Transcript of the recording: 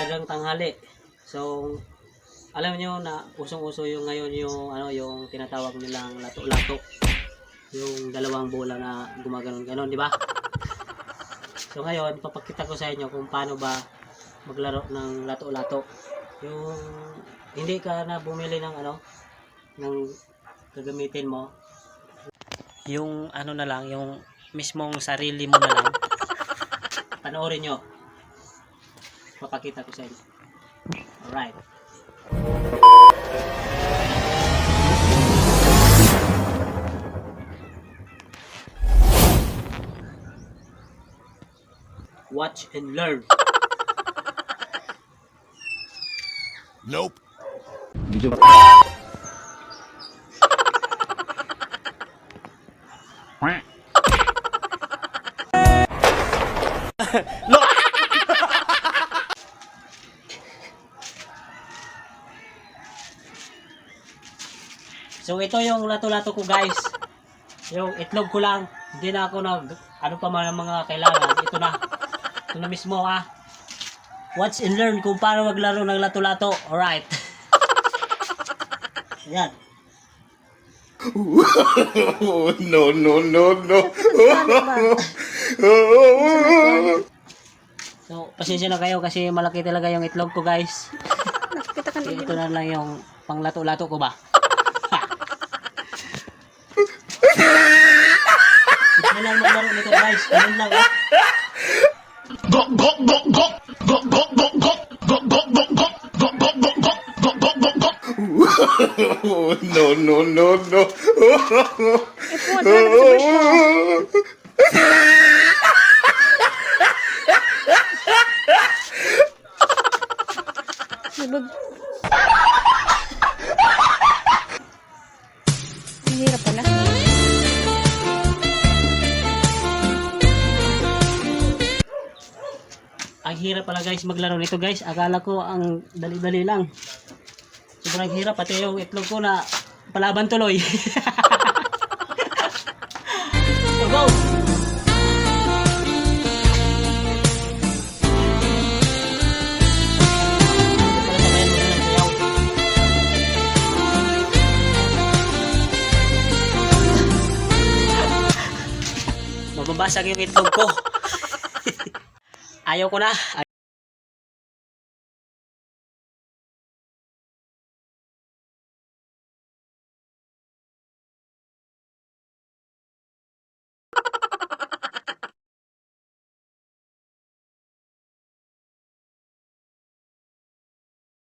Magandang tanghali. So, alam niyo na usong-uso yung ngayon yung tinatawag nilang lato-lato. Yung dalawang bola na gumaganon-ganon, di ba? So ngayon, ipapakita ko sa inyo kung paano ba maglaro ng lato-lato. Yung hindi ka na bumili ng ng gagamitin mo. Yung na lang, yung mismong sarili mo na lang. Panoorin nyo. Papakita ko sa inyo. Alright. Watch and learn. Nope. So ito yung lato-lato ko, guys. Yung itlog ko lang. Hindi na ako ano pa man ang mga kailangan. Ito na. Ito na mismo, ah. Watch and learn kung paano maglaro ng lato-lato. Alright. Ayan. No, no, no, no. So, pasensya na kayo kasi malaki talaga yung itlog ko, guys. Ito na lang yung pang lato-lato ko ba. Ito lang maglaro nito, guys. Ganun lang, ah. No, no, no, no. Ang hirap pala. Ang hirap pala, guys, maglaro nito, guys. Akala ko ang dali-dali lang. Sobrang hirap, pati yung itlog ko na palaban tuloy. So go! Mababasag yung itlog ko. Ayaw ko na.